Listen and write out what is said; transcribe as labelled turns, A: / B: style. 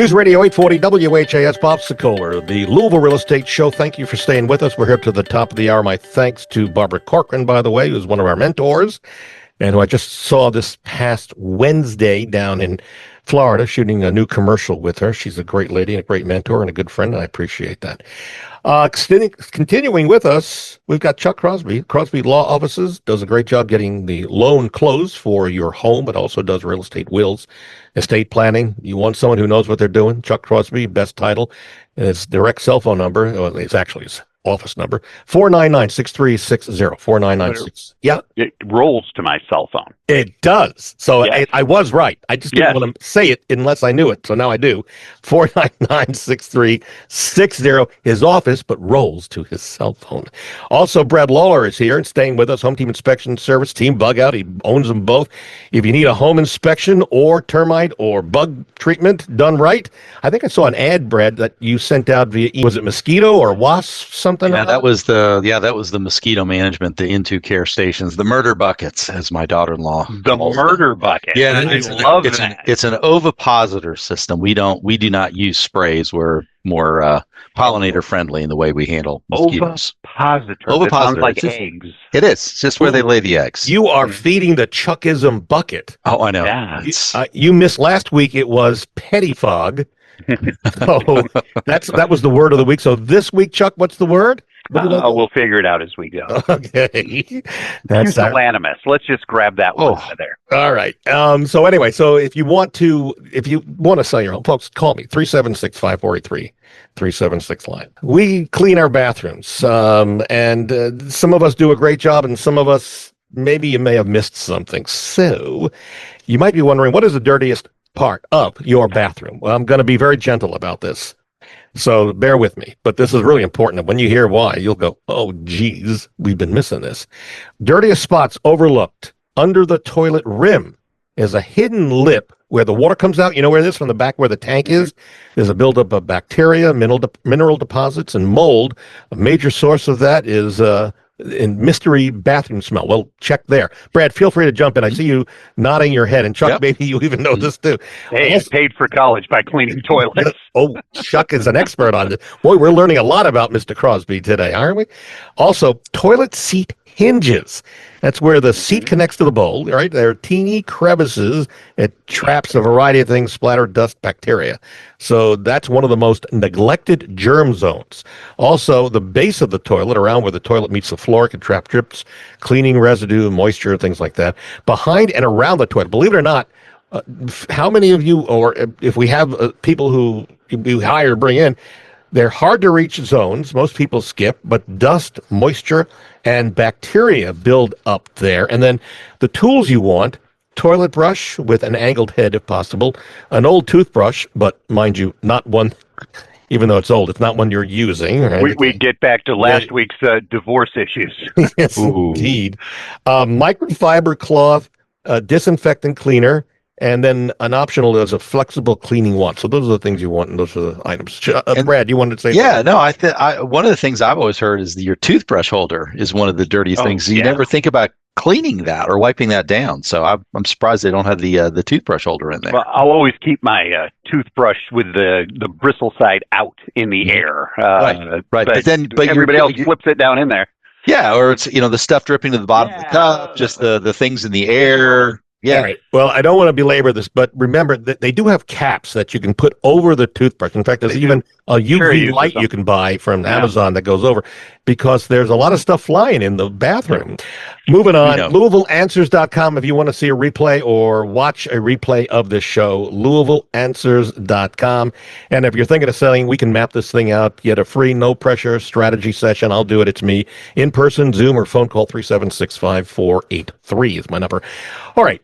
A: News Radio 840 WHAS, Bob Sokoler, the Louisville Real Estate Show. Thank you for staying with us. We're here to the top of the hour. My thanks to Barbara Corcoran, by the way, who's one of our mentors, and who I just saw this past Wednesday down in Florida shooting a new commercial with her. She's a great lady and a great mentor and a good friend, and I appreciate that. Continuing with us, we've got Chuck Crosby. Crosby Law Offices does a great job getting the loan closed for your home, but also does real estate wills, estate planning. You want someone who knows what they're doing? Chuck Crosby, best title. And his direct cell phone number, well, it's actually his office number, 499-6360, 499-6. Yeah.
B: It rolls to my cell phone.
A: It does. So
B: yes.
A: I was right. I just didn't want to say it unless I knew it. So now I do. 499-6360, his office, but rolls to his cell phone. Also, Brad Lawler is here and staying with us. Home Team Inspection Service, Team Bug Out. He owns them both. If you need a home inspection or termite or bug treatment done right, I think I saw an ad, Brad, that you sent out via, was it mosquito or wasp something?
C: Yeah, that was the mosquito management, the into care stations, the murder buckets, as my daughter-in-law
B: the murder bucket.
C: Yeah,
B: I love that.
C: It's an ovipositor system. We do not use sprays. We're more pollinator friendly in the way we handle mosquitoes.
B: Ovipositor. It sounds like eggs.
C: It is. It's just where they lay the eggs.
A: You are feeding the Chuckism bucket.
C: Oh, I know.
B: Yeah.
A: You missed last week. It was pettifog. So that was the word of the week. So this week, Chuck, what's the word?
B: We'll figure it out as we go.
A: Okay. That's
B: pusillanimous. Let's just grab that one out of there.
A: All right. So anyway, so if you want to sell your home, folks, call me, 376-5483, 376-LINE. We clean our bathrooms, and some of us do a great job, and some of us, maybe you may have missed something. So you might be wondering, what is the dirtiest part of your bathroom? Well, I'm going to be very gentle about this, so bear with me, but this is really important. When you hear why, you'll go, oh geez, we've been missing this. Dirtiest spots overlooked. Under the toilet rim is a hidden lip where the water comes out. You know where it is? From the back where the tank is. There's a buildup of bacteria, mineral deposits, and mold. A major source of that is in mystery bathroom smell. Well, check there. Brad, feel free to jump in. I see you nodding your head, and Chuck, maybe you even know this too.
B: Hey, I paid for college by cleaning toilets.
A: Oh, Chuck is an expert on this. Boy, we're learning a lot about Mr. Crosby today, aren't we? Also, toilet seat hinges. That's where the seat connects to the bowl, right? There are teeny crevices. It traps a variety of things, splatter, dust, bacteria. So that's one of the most neglected germ zones. Also, the base of the toilet, around where the toilet meets the floor, can trap drips, cleaning residue, moisture, things like that. Behind and around the toilet, believe it or not, how many of you, or if we have people who you hire, bring in, they're hard to reach zones. Most people skip, but dust, moisture, and bacteria build up there. And then the tools you want, toilet brush with an angled head if possible, an old toothbrush, but mind you, not one, even though it's old, it's not one you're using. Right?
B: We get back to last week's divorce issues.
A: Yes, indeed. Microfiber cloth, disinfectant cleaner, and then an optional is a flexible cleaning wand. So those are the things you want, and those are the items. Brad, you wanted to say something?
C: No, one of the things I've always heard is your toothbrush holder is one of the dirtiest things. You never think about cleaning that or wiping that down. So I'm surprised they don't have the toothbrush holder in there.
B: Well, I'll always keep my toothbrush with the bristle side out in the air.
C: Right.
B: But everybody else flips it down in there.
C: Yeah, or it's the stuff dripping to the bottom of the cup, just the things in the air. Yeah.
A: All right. Well, I don't want to belabor this, but remember that they do have caps that you can put over the toothbrush. In fact, there's even a UV light you can buy from Amazon that goes over, because there's a lot of stuff flying in the bathroom. Moving on, LouisvilleAnswers.com if you want to see a replay or watch a replay of this show, LouisvilleAnswers.com. And if you're thinking of selling, we can map this thing out, get a free, no-pressure strategy session. I'll do it. It's me. In person, Zoom, or phone call 376-5483 is my number. All right.